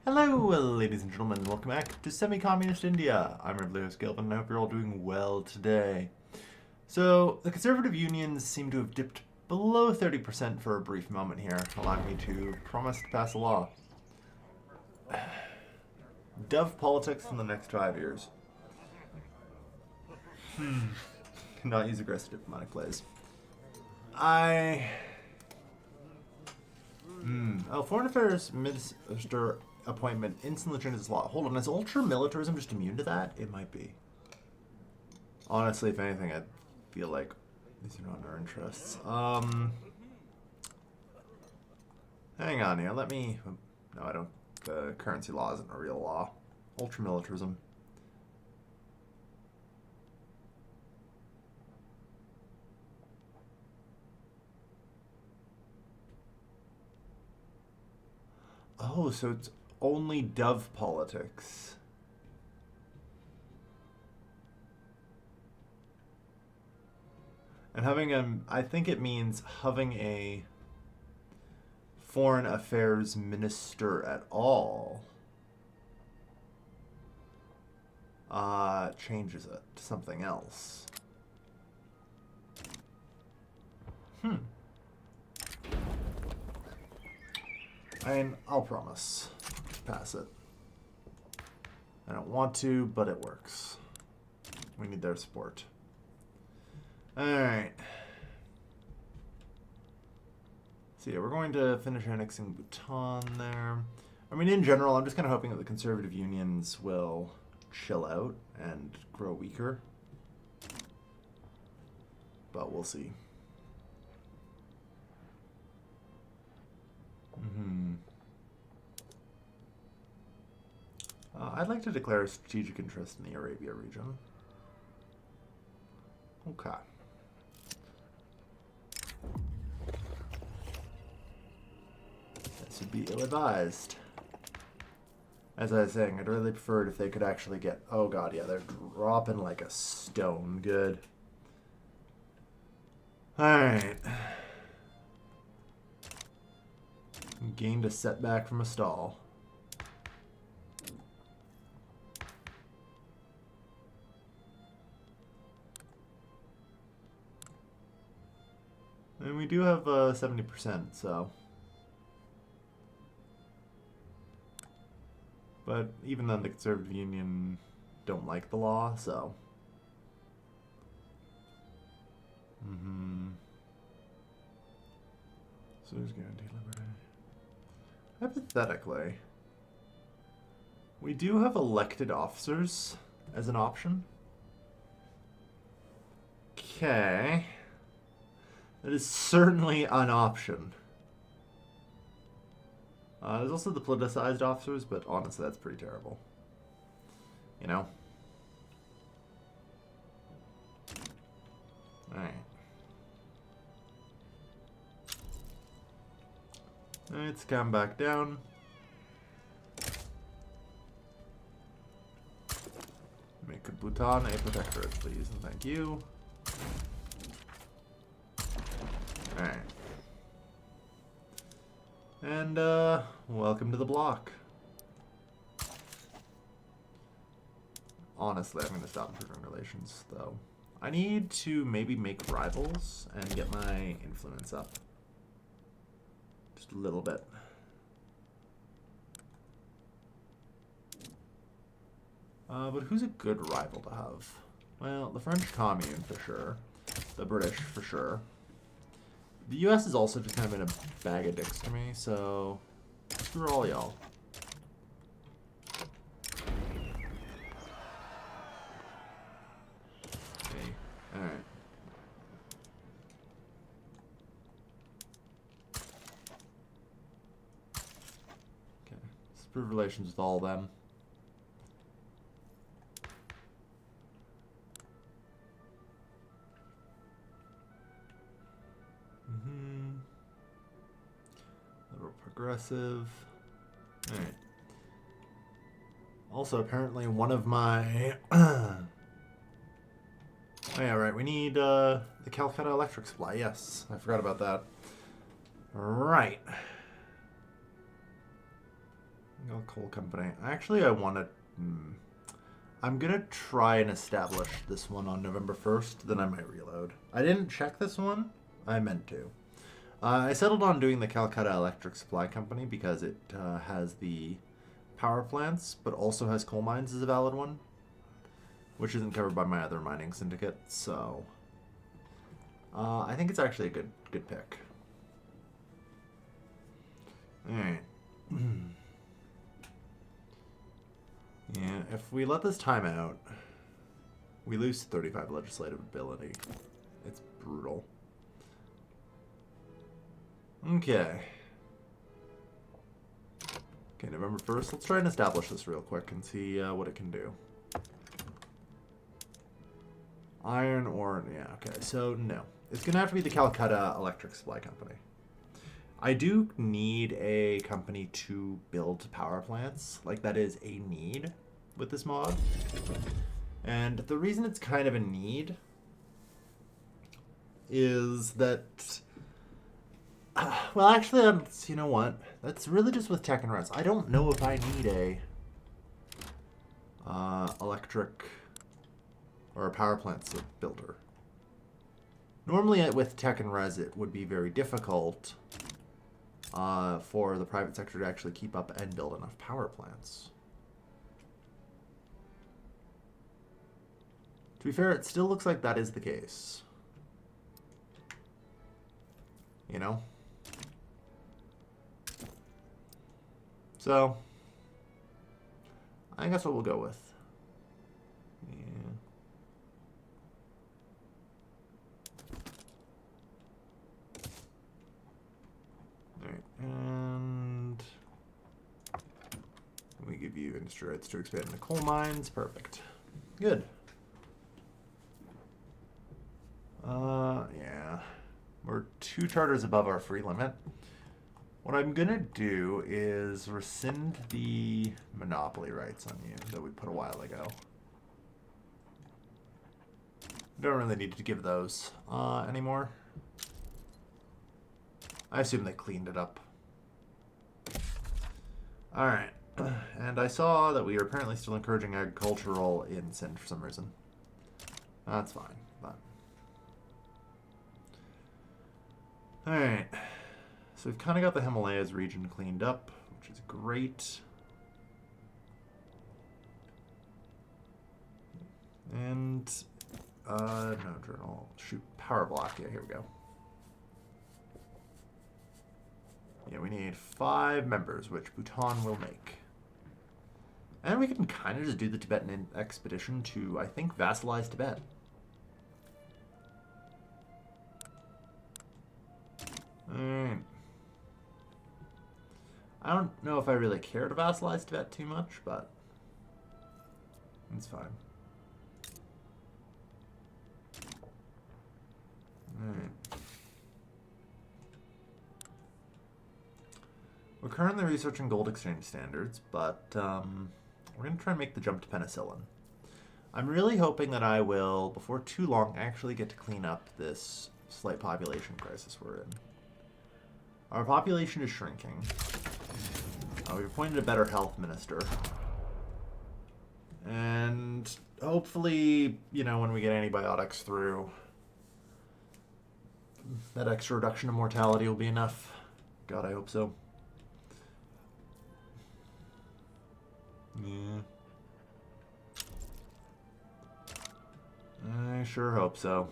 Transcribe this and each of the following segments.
Hello, ladies and gentlemen. Welcome back to Semi-Communist India. I'm Revolts Gilvin, and I hope you're all doing well today. So, the conservative unions seem to have dipped below 30% for a brief moment here, allowing me to promise to pass a law. Dove politics in the next 5 years. Not use aggressive diplomatic plays. Foreign Affairs Minister appointment instantly changes law. Hold on, is ultra-militarism just immune to that? It might be. Honestly, if anything, I feel like these are not in our interests. Hang on here, let me... No, I don't... The currency law isn't a real law. Ultra-militarism. Oh, so it's only dove politics. And having I think it means having a foreign affairs minister at all changes it to something else. I mean, I'll promise to pass it. I don't want to, but it works. We need their support. Alright. So yeah, we're going to finish annexing Bhutan there. I mean, in general, I'm just kind of hoping that the conservative unions will chill out and grow weaker. But we'll see. I'd like to declare a strategic interest in the Arabia region. Okay. This would be ill-advised. As I was saying, I'd really prefer it if they could actually get... Oh god, yeah, they're dropping like a stone. Good. Alright. Gained a setback from a stall. And we do have 70%, so... But even then, the Conservative Union don't like the law, so... So who's guaranteed liberty? Hypothetically, we do have elected officers as an option. Okay. That is certainly an option. There's also the politicized officers, but honestly, that's pretty terrible. You know? Alright. Let's come back down. Make Bhutan a protectorate, please, and thank you. Alright. And, welcome to the block. Honestly, I'm going to stop improving relations, though. I need to maybe make rivals and get my influence up. Just a little bit. But who's a good rival to have? Well, the French Commune, for sure. The British, for sure. The US is also just kind of in a bag of dicks to me, so screw all y'all. Okay, alright. Okay, let's improve relations with all of them. Progressive. Alright. Also, apparently one of my... oh yeah, right. We need the Calcutta electric supply. Yes, I forgot about that. Right. Coal company. Actually, I want to. I'm gonna try and establish this one on November 1st. Then I might reload. I didn't check this one. I meant to. I settled on doing the Calcutta Electric Supply Company because it has the power plants, but also has coal mines as a valid one, which isn't covered by my other mining syndicate. So I think it's actually a good pick. All right. Yeah, if we let this time out, we lose 35 legislative ability. It's brutal. Okay. Okay, November 1st. Let's try and establish this real quick and see what it can do. Iron ore, yeah, okay. So, no. It's going to have to be the Calcutta Electric Supply Company. I do need a company to build power plants. Like, that is a need with this mod. And the reason it's kind of a need is that... well, actually, you know what? That's really just with Tech&Res. I don't know if I need a electric or a power plant builder. Normally, with Tech&Res, it would be very difficult for the private sector to actually keep up and build enough power plants. To be fair, it still looks like that is the case. You know? So, I think that's what we'll go with. Yeah. Alright, and we give you industry rights to expand into coal mines. Perfect. Good. Yeah. We're 2 charters above our free limit. What I'm gonna do is rescind the monopoly rights on you that we put a while ago. Don't really need to give those anymore. I assume they cleaned it up. Alright. And I saw that we are apparently still encouraging agricultural in Sind for some reason. That's fine. But... Alright. So we've kind of got the Himalayas region cleaned up, which is great. And, no journal. Shoot, power block. Yeah, here we go. Yeah, we need 5 members, which Bhutan will make. And we can kind of just do the Tibetan expedition to, I think, vassalize Tibet. Alright. I don't know if I really care to vassalize Tibet too much, but it's fine. Alright. We're currently researching gold exchange standards, but we're going to try and make the jump to penicillin. I'm really hoping that I will, before too long, actually get to clean up this slight population crisis we're in. Our population is shrinking. We've appointed a better health minister. And hopefully, you know, when we get antibiotics through, that extra reduction in mortality will be enough. God, I hope so. Yeah. I sure hope so.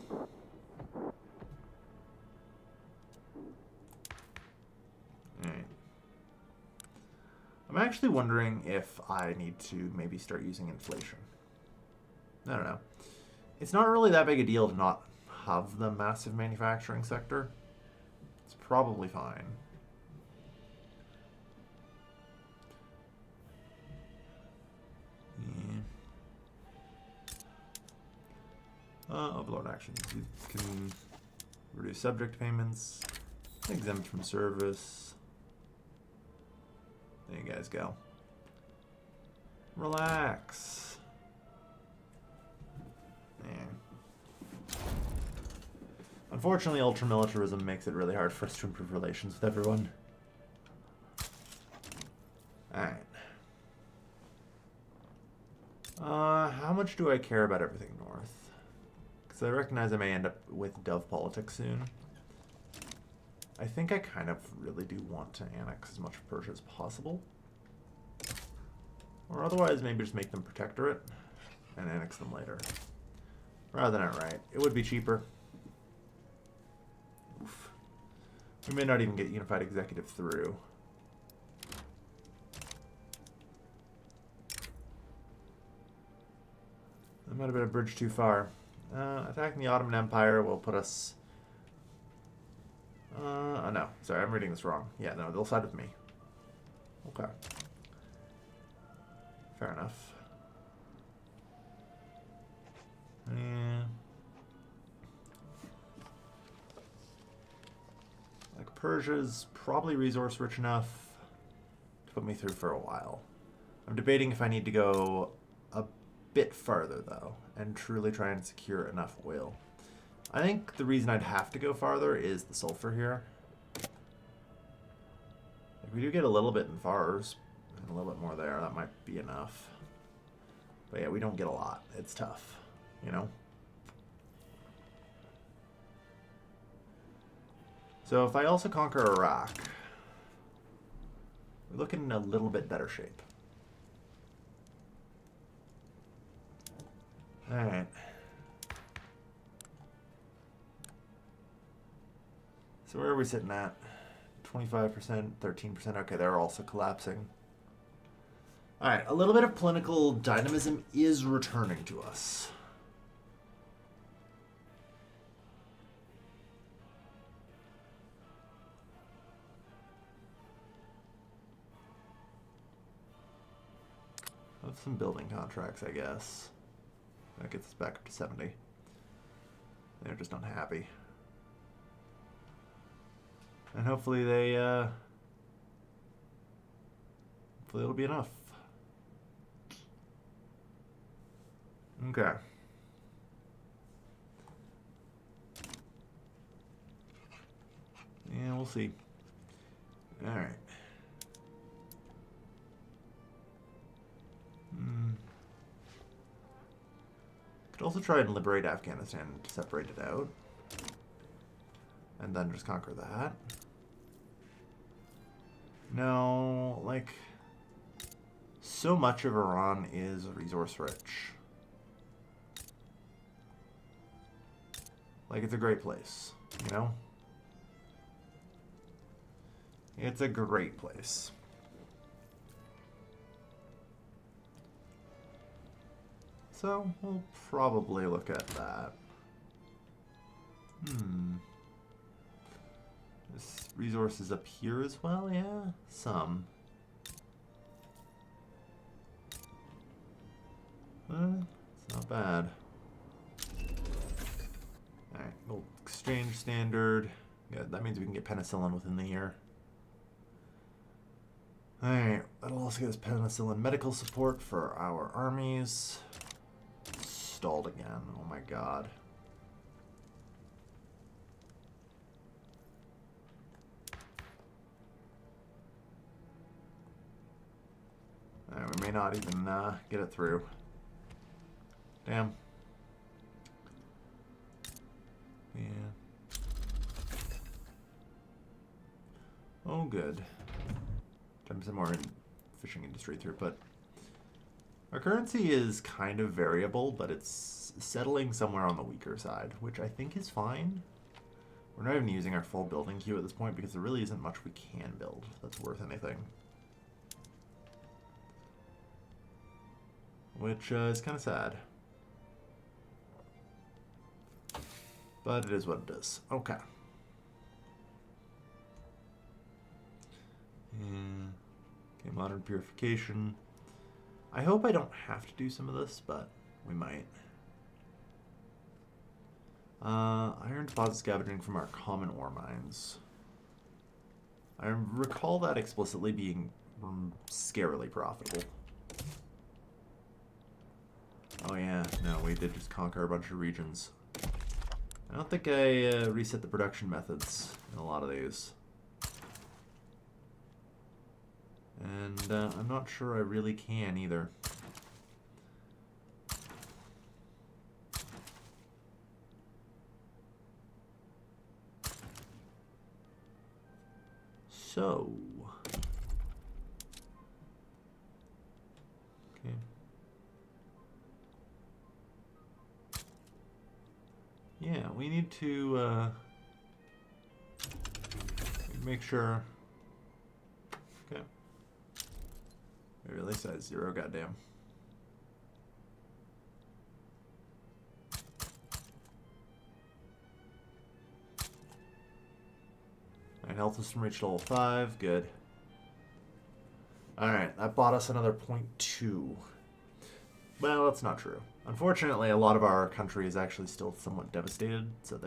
Alright. I'm actually wondering if I need to maybe start using inflation. I don't know. It's not really that big a deal to not have the massive manufacturing sector. It's probably fine. Overlord actions. You can reduce subject payments, exempt from service. There you guys go. Relax. Yeah. Unfortunately, ultramilitarism makes it really hard for us to improve relations with everyone. Alright. How much do I care about everything north? Because I recognize I may end up with Dove politics soon. I think I kind of really do want to annex as much of Persia as possible. Or otherwise, maybe just make them protectorate and annex them later. Rather than outright. It would be cheaper. Oof. We may not even get unified executive through. That might have been a bridge too far. Attacking the Ottoman Empire will put us... no. Sorry, I'm reading this wrong. Yeah, no, they'll side with me. Okay. Fair enough. Yeah. Like, Persia's probably resource rich enough to put me through for a while. I'm debating if I need to go a bit farther, though, and truly try and secure enough oil. I think the reason I'd have to go farther is the sulfur here. If we do get a little bit in Fars, and a little bit more there, that might be enough. But yeah, we don't get a lot. It's tough, you know? So if I also conquer Iraq, we're looking in a little bit better shape. Alright. So where are we sitting at? 25%, 13%. Okay, they're also collapsing. Alright, a little bit of political dynamism is returning to us. Have some building contracts, I guess. That gets us back up to 70. They're just unhappy. And hopefully they, hopefully it'll be enough. Okay. Yeah, we'll see. Alright. Could also try and liberate Afghanistan to separate it out. And then just conquer that. No, like, so much of Iran is resource rich. Like, it's a great place, you know? It's a great place. So, we'll probably look at that. This resource is up here as well, yeah? Some. It's not bad. Alright, we'll exchange standard. Yeah, that means we can get penicillin within the year. Alright, that'll also get us penicillin medical support for our armies. Stalled again, oh my god. Alright, we may not even get it through. Damn. Yeah. Oh, good. Time some more fishing industry throughput. Our currency is kind of variable, but it's settling somewhere on the weaker side, which I think is fine. We're not even using our full building queue at this point because there really isn't much we can build that's worth anything. Which is kind of sad. But it is what it is. Okay. Okay, modern purification. I hope I don't have to do some of this, but we might. Iron deposit scavenging from our common ore mines. I recall that explicitly being scarily profitable. Oh yeah, no, we did just conquer a bunch of regions. I don't think I reset the production methods in a lot of these. And I'm not sure I really can either. So, okay. Yeah, we need to make sure. Okay. It really says 0, goddamn. Alright, health system reached level 5, good. Alright, that bought us another 0.2. Well, that's not true. Unfortunately, a lot of our country is actually still somewhat devastated, so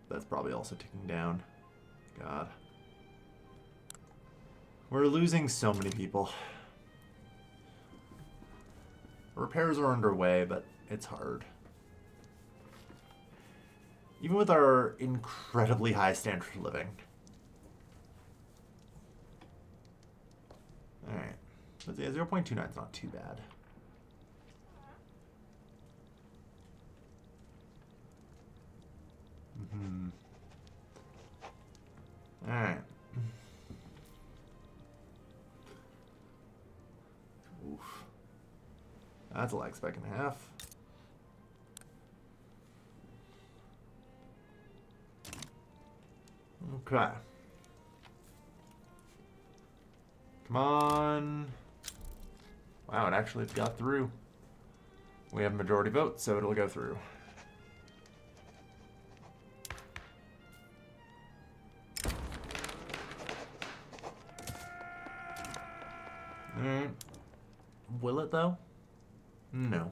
that's probably also ticking down. God. We're losing so many people. Repairs are underway, but it's hard. Even with our incredibly high standard of living. Alright. But yeah, 0.29 is not too bad. Alright. Oof. That's a lag spike and a half. Okay. Come on. Wow, it actually got through. We have majority vote, so it'll go through. Alright. Will it, though? No.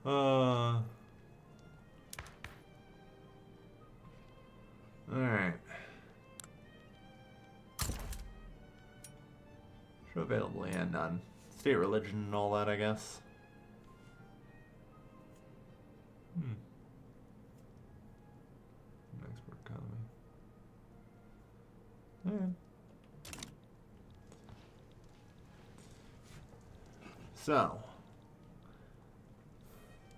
Alright. Show available, yeah, none. State religion and all that, I guess. Export economy. Alright. So,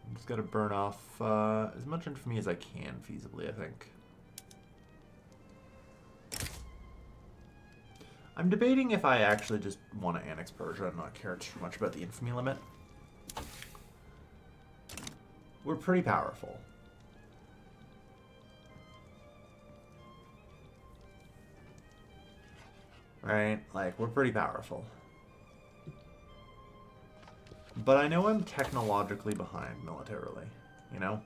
I'm just gotta burn off as much infamy as I can feasibly, I think. I'm debating if I actually just want to annex Persia and not care too much about the infamy limit. We're pretty powerful. Right? Like, we're pretty powerful. But I know I'm technologically behind militarily, you know?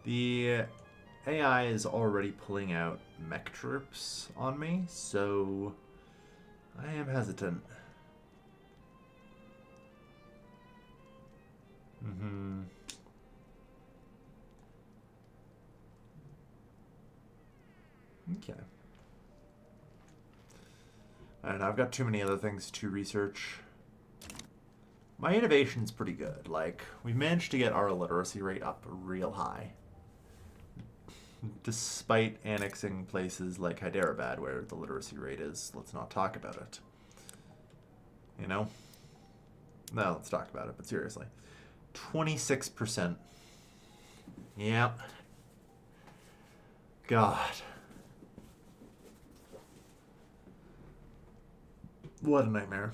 The AI is already pulling out mech troops on me, so I am hesitant. Okay. And I've got too many other things to research. My innovation's pretty good. Like, we've managed to get our literacy rate up real high. Despite annexing places like Hyderabad, where the literacy rate is, let's not talk about it. You know? No, let's talk about it, but seriously. 26%. Yep. God. What a nightmare.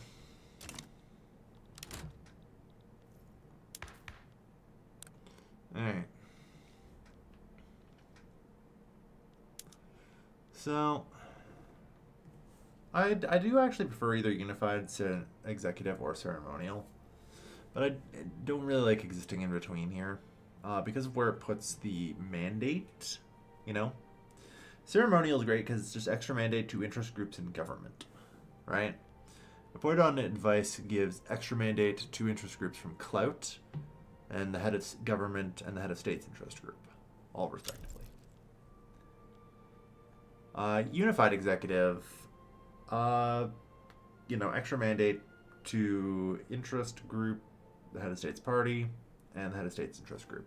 Alright. So, I do actually prefer either unified executive or ceremonial. But I don't really like existing in between here. Because of where it puts the mandate, you know? Ceremonial is great because it's just extra mandate to interest groups in government, right? Appointed on advice gives extra mandate to interest groups from clout and the head of government and the head of state's interest group, all respectively. Unified executive, extra mandate to interest group, the head of state's party, and the head of state's interest group.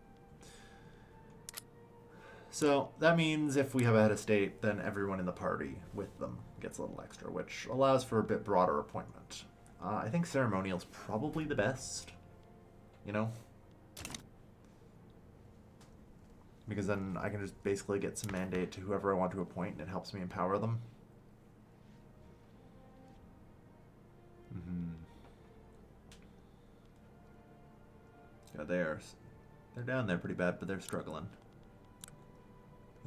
So that means if we have a head of state, then everyone in the party with them gets a little extra, which allows for a bit broader appointment. I think ceremonial's probably the best, you know? Because then I can just basically get some mandate to whoever I want to appoint, and it helps me empower them. Yeah, they're down there pretty bad, but they're struggling.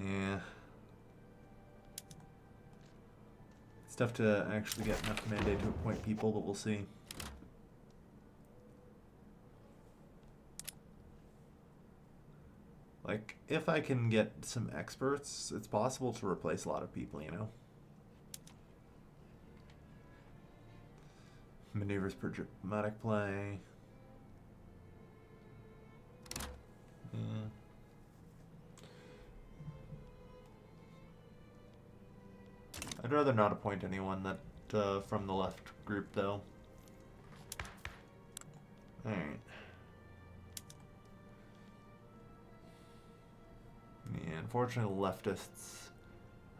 Yeah. It's tough to actually get enough mandate to appoint people, but we'll see. Like, if I can get some experts, it's possible to replace a lot of people, you know? Maneuvers per dramatic play. Yeah. I'd rather not appoint anyone that from the left group, though. Alright. Yeah, unfortunately, the leftists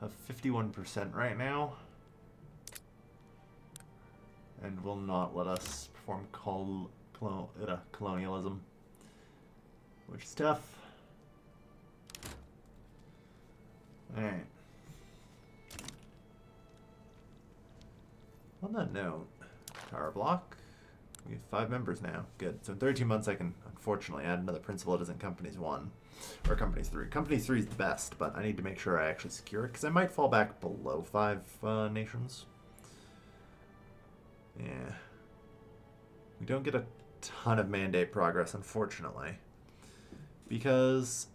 have 51% right now. And will not let us perform colonialism. Which is tough. Alright. On that note, tower block. We have 5 members now. Good. So in 32 months I can unfortunately add another principal that isn't Companies 1. Or Companies 3. Companies 3 is the best, but I need to make sure I actually secure it, because I might fall back below 5 nations. Yeah. We don't get a ton of mandate progress, unfortunately. Because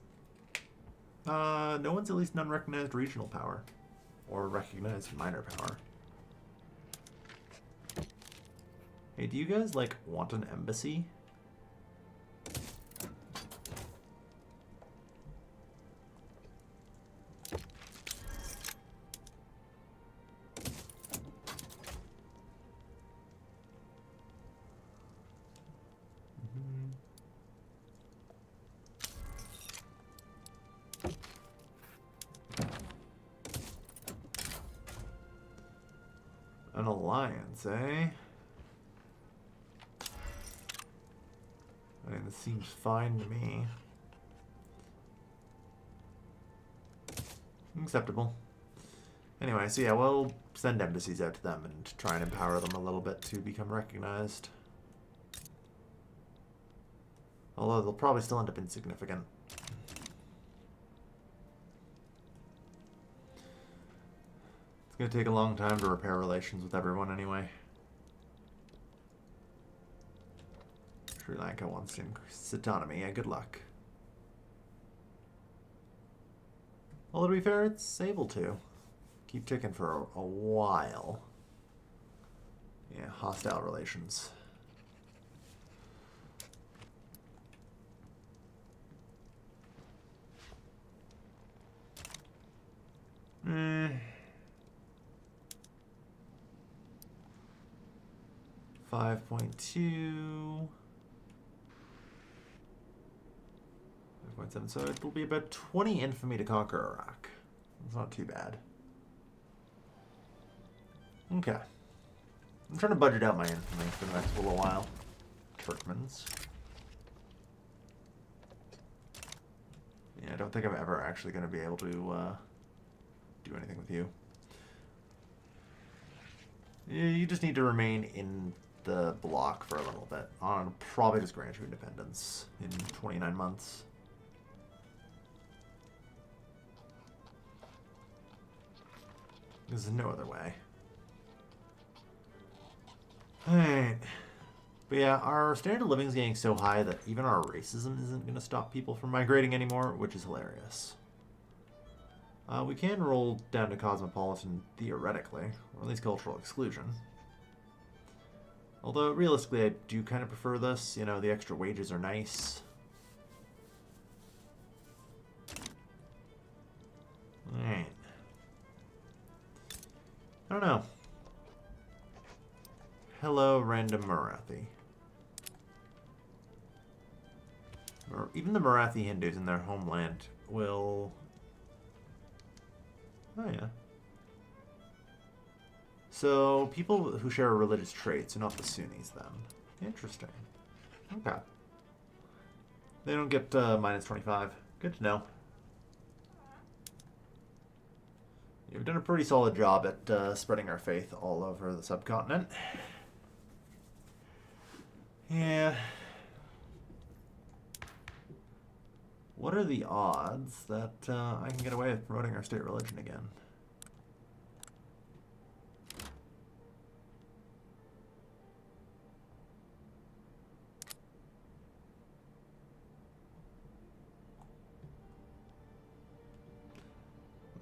no one's at least non-recognized regional power. Or recognized minor power. Hey, do you guys, like, want an embassy? An alliance, eh? I mean, this seems fine to me. Acceptable. Anyway, so yeah, we'll send embassies out to them and try and empower them a little bit to become recognized. Although they'll probably still end up insignificant. It's going to take a long time to repair relations with everyone anyway. Sri Lanka wants to increase autonomy. Yeah, good luck. Although to be fair, it's able to. Keep ticking for a while. Yeah, hostile relations. Eh. 5.2. 5.7. So it will be about 20 infamy to conquer Iraq. It's not too bad. Okay. I'm trying to budget out my infamy for the next little while. Turkmens. Yeah, I don't think I'm ever actually going to be able to do anything with you. You just need to remain in the block for a little bit. I'll probably just grant you independence in 29 months. There's no other way. Alright. But yeah, our standard of living is getting so high that even our racism isn't going to stop people from migrating anymore, which is hilarious. We can roll down to cosmopolitan theoretically, or at least cultural exclusion. Although, realistically, I do kind of prefer this. You know, the extra wages are nice. Alright. I don't know. Hello, random Marathi. Or even the Marathi Hindus in their homeland will Oh, yeah. So, people who share religious traits are not the Sunnis, then. Interesting. Okay. They don't get minus 25. Good to know. You've done a pretty solid job at spreading our faith all over the subcontinent. Yeah. What are the odds that I can get away with promoting our state religion again?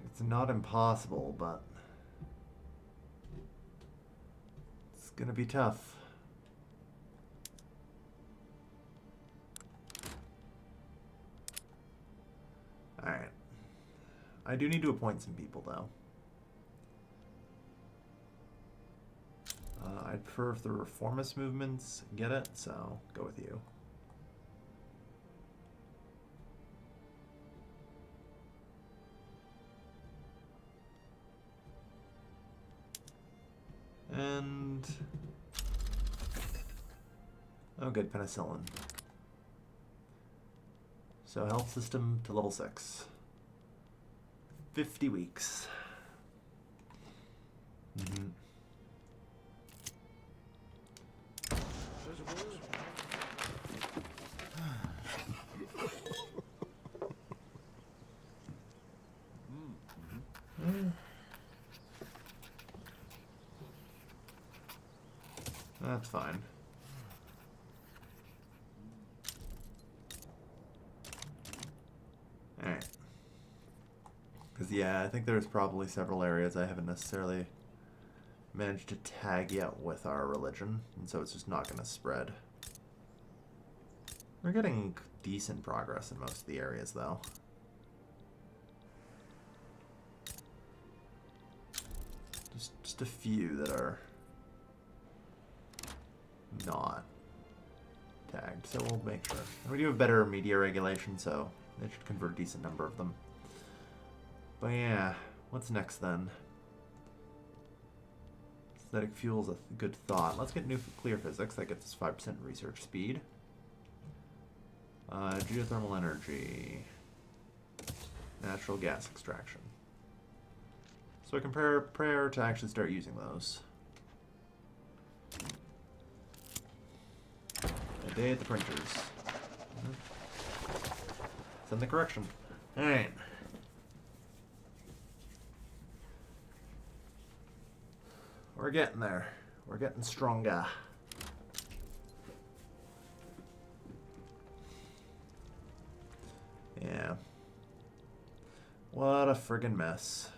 It's not impossible, but it's gonna be tough. Alright. I do need to appoint some people, though. I'd prefer if the reformist movements get it, so go with you. And... oh, good, penicillin. So health system to level 6. 50 weeks. Mm-hmm. That's fine. Alright. Because, yeah, I think there's probably several areas I haven't necessarily managed to tag yet with our religion, and so it's just not going to spread. We're getting decent progress in most of the areas, though. Just a few that are not tagged, so we'll make sure. And we do have better media regulation, so they should convert a decent number of them. But yeah, what's next then? Synthetic fuel's a good thought. Let's get nuclear physics. That gets us 5% research speed. Geothermal energy. Natural gas extraction. So I can prepare to actually start using those. A day at the printers. Send the correction. Alright. We're getting there. We're getting stronger. Yeah. What a friggin' mess.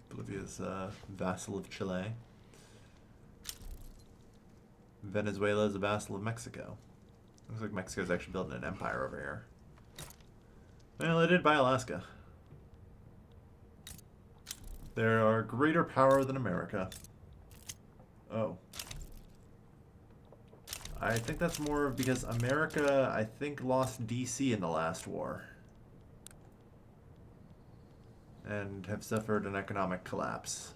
Bolivia's vassal of Chile. Venezuela is a vassal of Mexico. Looks like Mexico's actually building an empire over here. Well, they did buy Alaska. There are greater power than America. Oh. I think that's more because America, I think, lost DC in the last war. And have suffered an economic collapse.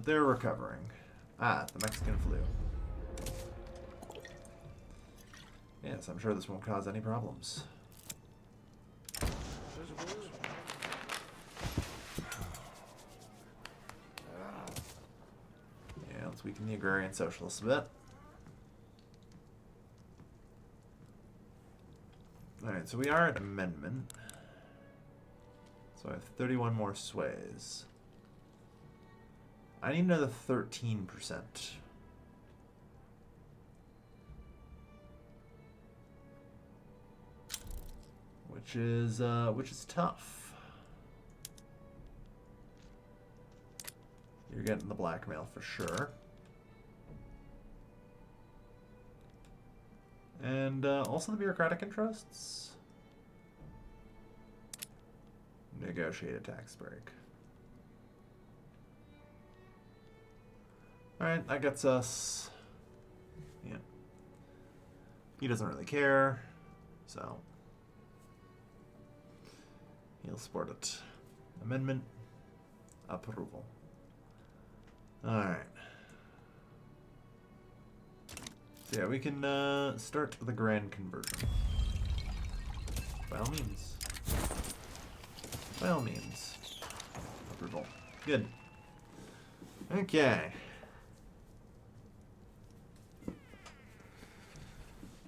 They're recovering. Ah, the Mexican flu. Yes, I'm sure this won't cause any problems. Yeah, let's weaken the agrarian socialists a bit. Alright, so we are at amendment. So I have 31 more sways. I need another 13%. Which is tough. You're getting the blackmail for sure. And also the bureaucratic interests. negotiate a tax break. Alright, that gets us... Yeah. He doesn't really care, so... He'll support it. Amendment. Approval. Alright. So yeah, we can start the grand conversion. By all means. By all means. Approval. Good. Okay.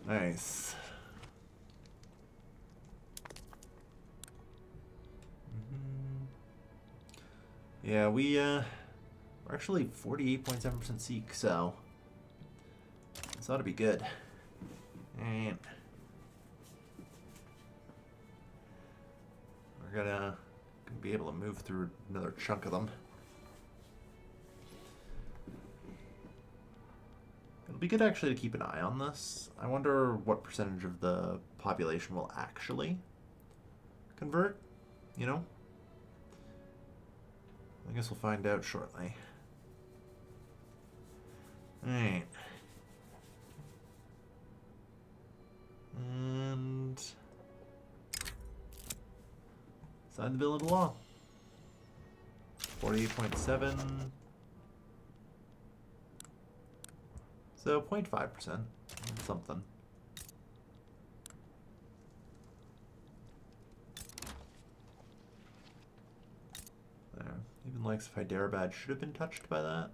Nice. Yeah, we're actually 48.7% Sikh, so this ought to be good. And we're gonna be able to move through another chunk of them. It'll be good actually to keep an eye on this. I wonder what percentage of the population will actually convert, you know? I guess we'll find out shortly. Alright. And sign the bill into law. 48.7. So 0.5%. Something. There. Even likes if Hyderabad should have been touched by that.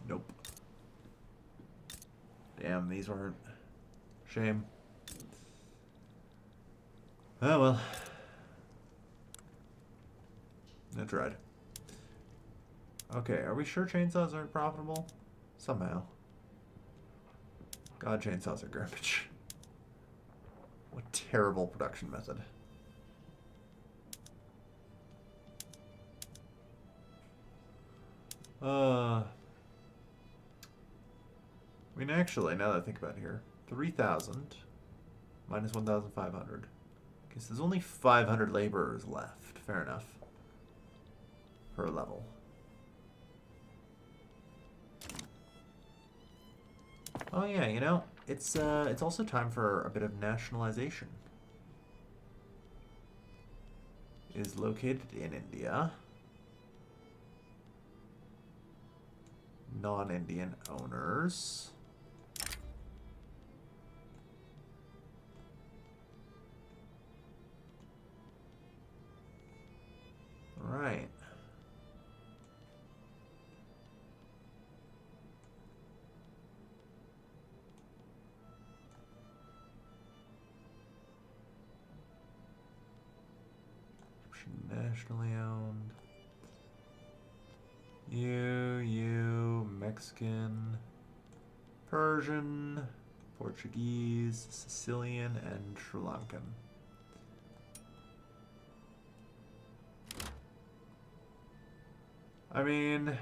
Nope. Damn, these weren't. Shame. Oh well. I tried. Okay, are we sure chainsaws aren't profitable? Somehow. God, chainsaws are garbage. What terrible production method. I mean, actually, now that I think about it here, 3,000 minus 1,500. Okay, so there's only 500 laborers left. Fair enough. Per level. Oh yeah, you know, it's also time for a bit of nationalization. It is located in India. Non-Indian owners. Right. Nationally owned. You, Mexican, Persian, Portuguese, Sicilian, and Sri Lankan. I mean,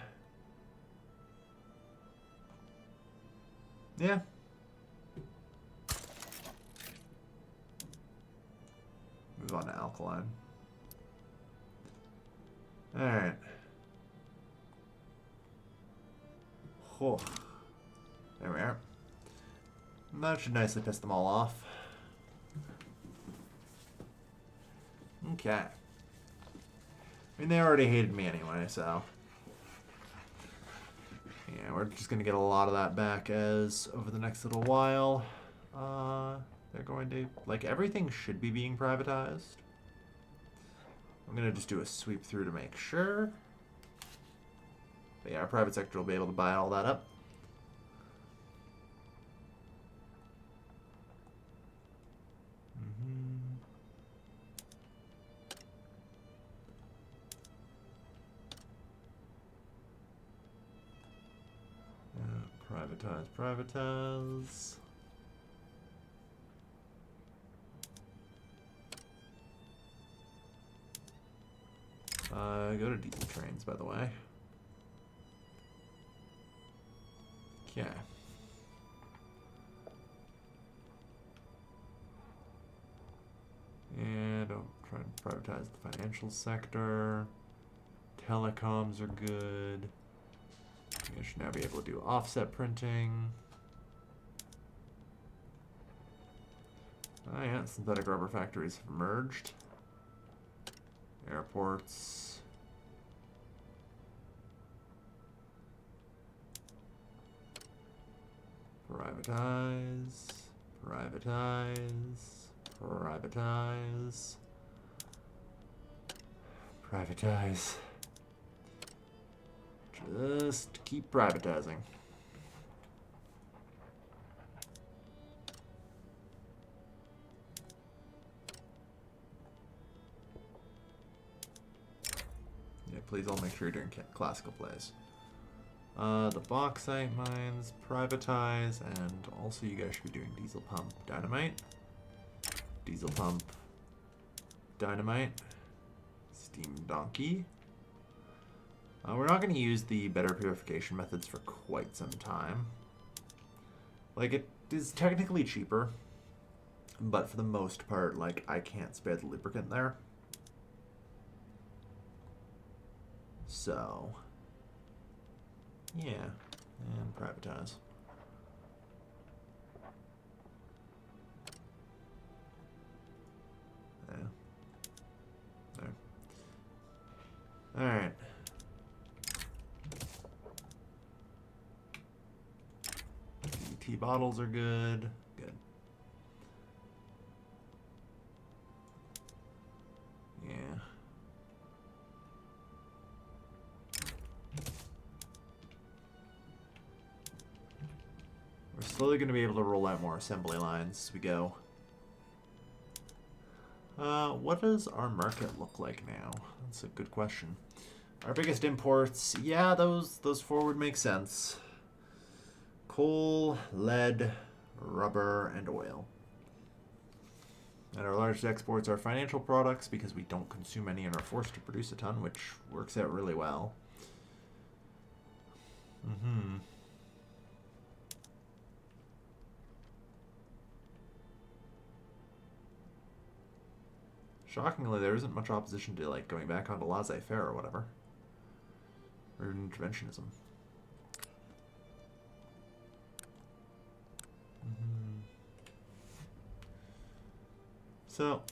yeah. Move on to alkaline. Alright. Oh. There we are. That should nicely piss them all off. Okay. I mean, they already hated me anyway, so... Yeah, we're just going to get a lot of that back as over the next little while. They're going to... Like, everything should be being privatized. I'm going to just do a sweep through to make sure. But yeah, our private sector will be able to buy all that up. Privatize. Go to diesel trains, by the way. Okay. privatize the financial sector. Telecoms are good. We should now be able to do offset printing. Oh yeah, synthetic rubber factories have emerged. Airports. Privatize. Privatize. Privatize. Privatize. Just keep privatizing. Yeah, please all make sure you're doing classical plays. The bauxite mines, privatize, and also you guys should be doing diesel pump dynamite. Diesel pump dynamite. Steam donkey. We're not going to use the better purification methods for quite some time. Like, it is technically cheaper, but for the most part, like, I can't spare the lubricant there. So, yeah, and privatize. Yeah. There. All right. PET bottles are good. Good. Yeah. We're slowly going to be able to roll out more assembly lines as we go. What does our market look like now? That's a good question. Our biggest imports, yeah, those four would make sense. Coal, lead, rubber, and oil. And our largest exports are financial products because we don't consume any and are forced to produce a ton, which works out really well. Shockingly, there isn't much opposition to like going back onto laissez-faire or whatever. Or interventionism. So,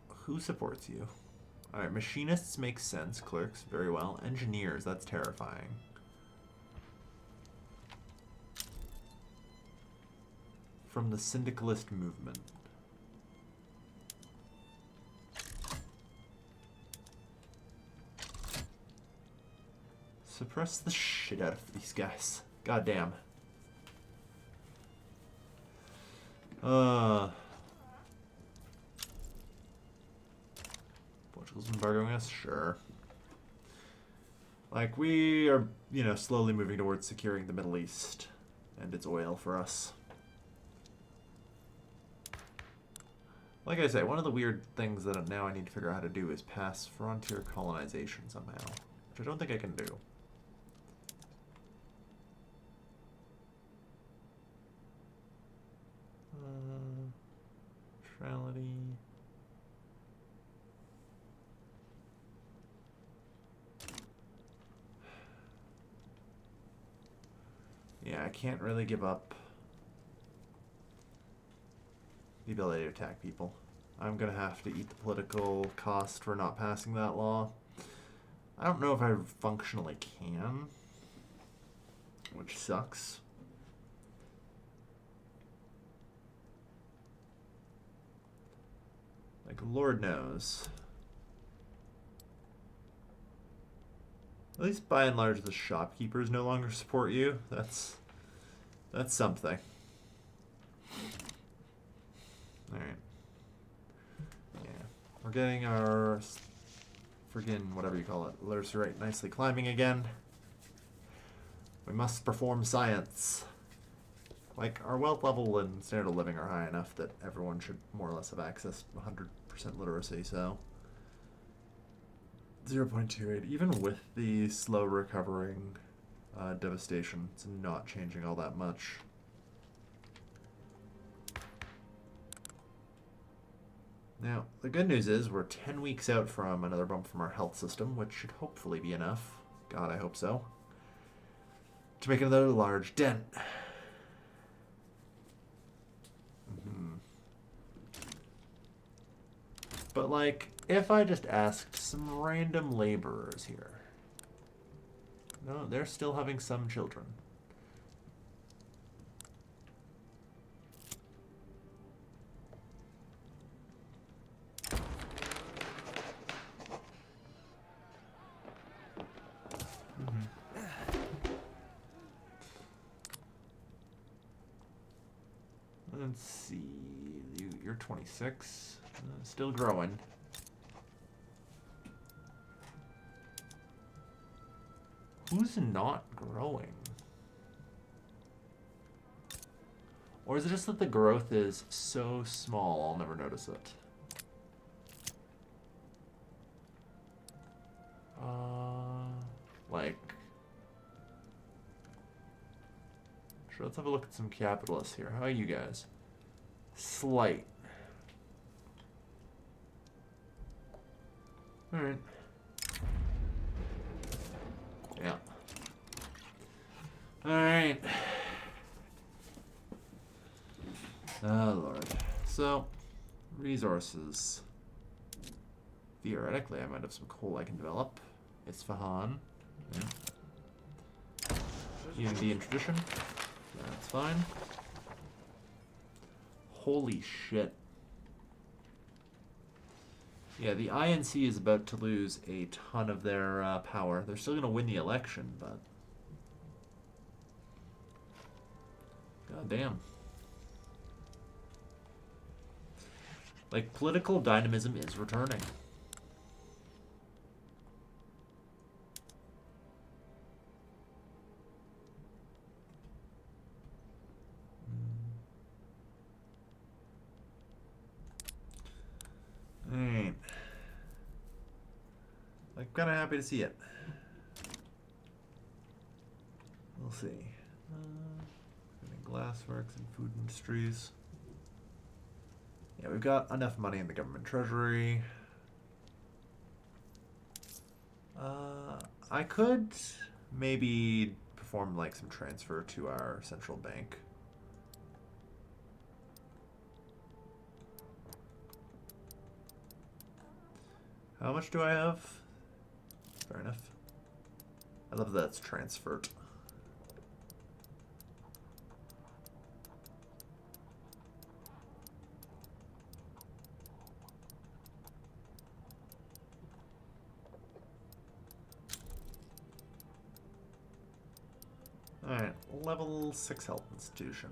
who supports you? Alright, machinists make sense. Clerks, very well. Engineers, that's terrifying. From the syndicalist movement. Suppress the shit out of these guys. God damn. Portugal's embargoing us? Sure. Like, we are, you know, slowly moving towards securing the Middle East and its oil for us. Like I say, one of the weird things that now I need to figure out how to do is pass frontier colonization somehow, which I don't think I can do. Neutrality. Yeah, I can't really give up the ability to attack people. I'm gonna have to eat the political cost for not passing that law. I don't know if I functionally can, which sucks. Like, Lord knows. At least by and large the shopkeepers no longer support you. That's something. Alright. Yeah. We're getting our friggin' whatever you call it, literacy rate nicely climbing again. We must perform science. Like, our wealth level and standard of living are high enough that everyone should more or less have access to 100% literacy, so 0.28. Even with the slow recovering devastation, it's not changing all that much. Now, the good news is we're 10 weeks out from another bump from our health system, which should hopefully be enough. God, I hope so. To make another large dent. But, like, if I just asked some random laborers here. No, they're still having some children. Let's see. You're 26. Still growing. Who's not growing? Or is it just that the growth is so small I'll never notice it? Like... Sure, let's have a look at some capitalists here. How are you guys? Slight. Alright. Yeah. Alright. Oh, Lord. So, resources. Theoretically, I might have some coal I can develop. Isfahan. Yeah. Unity and tradition. That's fine. Holy shit. Yeah, the INC is about to lose a ton of their power. They're still going to win the election, but... God damn. Like, political dynamism is returning. Alright. I'm kind of happy to see it. We'll see. Glassworks and food industries. Yeah, we've got enough money in the government treasury. I could maybe perform like some transfer to our central bank. How much do I have? Fair enough. I love that it's transferred. Alright, level 6 health institution.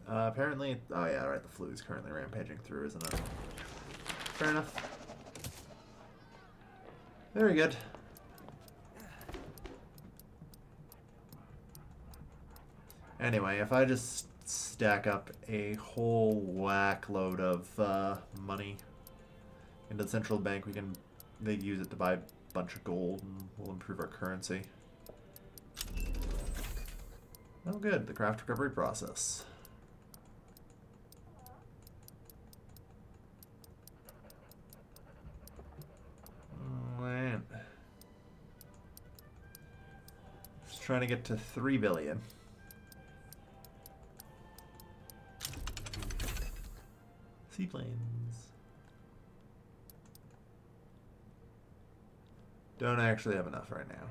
Apparently, oh yeah, right, the flu is currently rampaging through, isn't it? Fair enough. Very good. Anyway, if I just stack up a whole whack load of money into the central bank, they use it to buy a bunch of gold and we'll improve our currency. Oh good, the craft recovery process. Man. Just trying to get to 3 billion. Seaplanes. Don't actually have enough right now.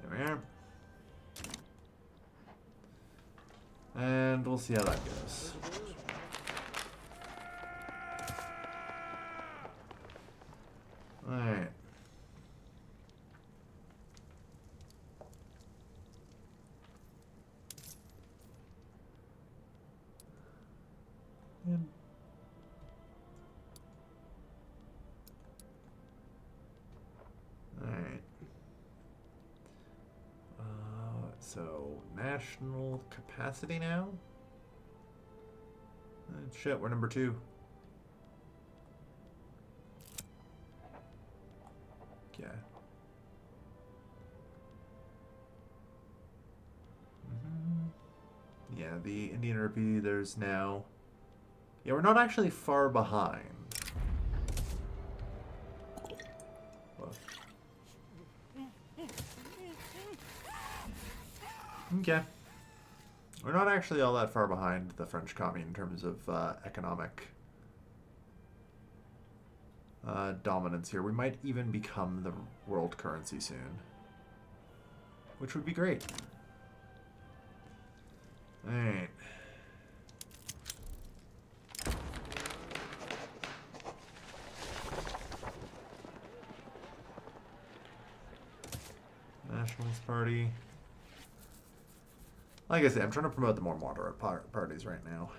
There we are. And we'll see how that goes. Alright. Alright. So, national capacity now? Shit, we're number 2. Yeah. Yeah, the Indian rupee, there's now... Yeah, we're not actually far behind. Whoa. Okay. We're not actually all that far behind the French Commune in terms of economic dominance here. We might even become the world currency soon, which would be great. Alright. Nationalist Party. Like I say, I'm trying to promote the more moderate parties right now.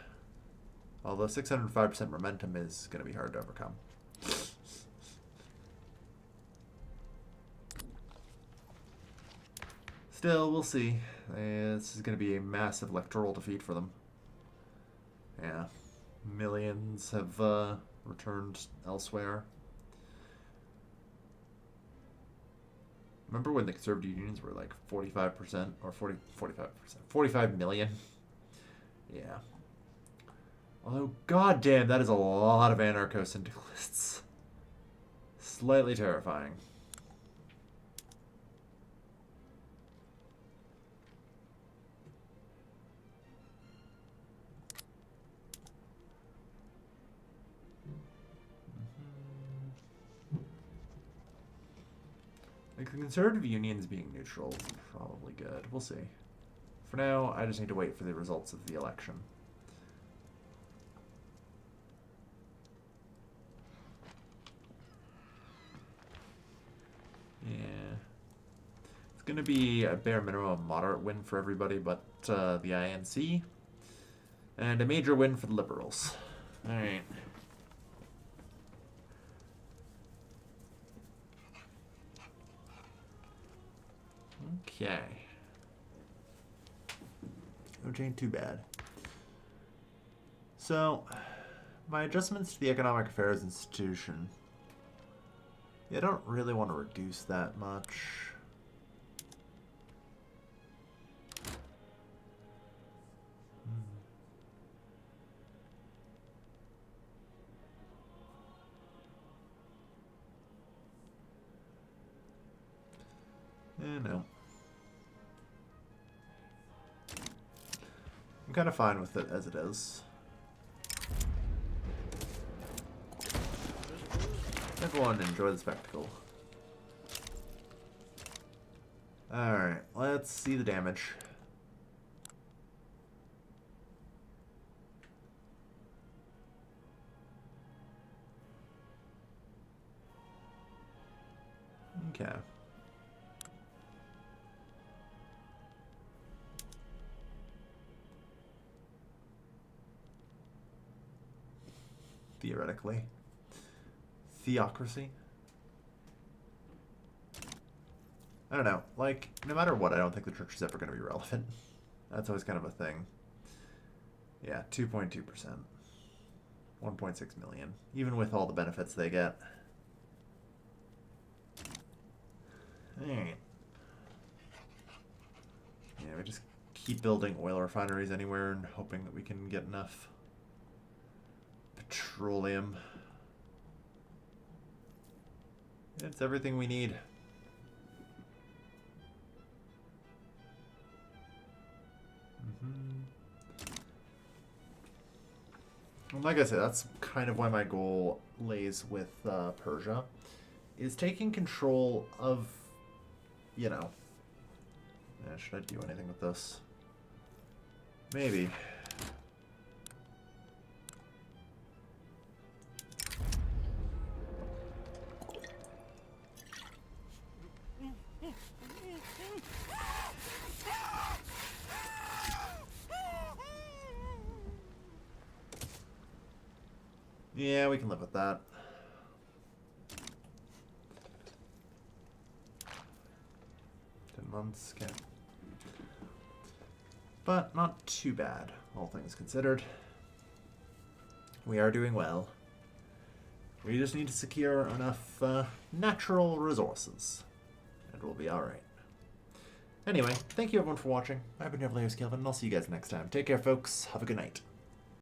Although 605% momentum is going to be hard to overcome. Still, we'll see. This is going to be a massive electoral defeat for them. Yeah. Millions have returned elsewhere. Remember when the conservative unions were like 45% or 45%? 45 million? Yeah. Although, goddamn, that is a lot of anarcho-syndicalists. Slightly terrifying. Like, the conservative unions being neutral is probably good. We'll see. For now, I just need to wait for the results of the election. Yeah. It's going to be a bare minimum moderate win for everybody but the INC. And a major win for the Liberals. Alright. Okay. Which ain't too bad. So, my adjustments to the Economic Affairs Institution. Yeah, I don't really want to reduce that much. No. I'm kind of fine with it as it is. Everyone enjoy the spectacle. Alright, let's see the damage. Okay. Theoretically. Theocracy? I don't know. Like, no matter what, I don't think the church is ever going to be relevant. That's always kind of a thing. Yeah, 2.2%. 1.6 million. Even with all the benefits they get. Alright. Yeah, we just keep building oil refineries anywhere and hoping that we can get enough petroleum. It's everything we need. And like I said, that's kind of why my goal lays with Persia, is taking control of, you know... Yeah, should I do anything with this? Maybe. Yeah, we can live with that. Months, okay. But not too bad, all things considered. We are doing well. We just need to secure enough natural resources, and we'll be alright. Anyway, thank you everyone for watching. I've been Revolts, Kelvin, and I'll see you guys next time. Take care, folks. Have a good night.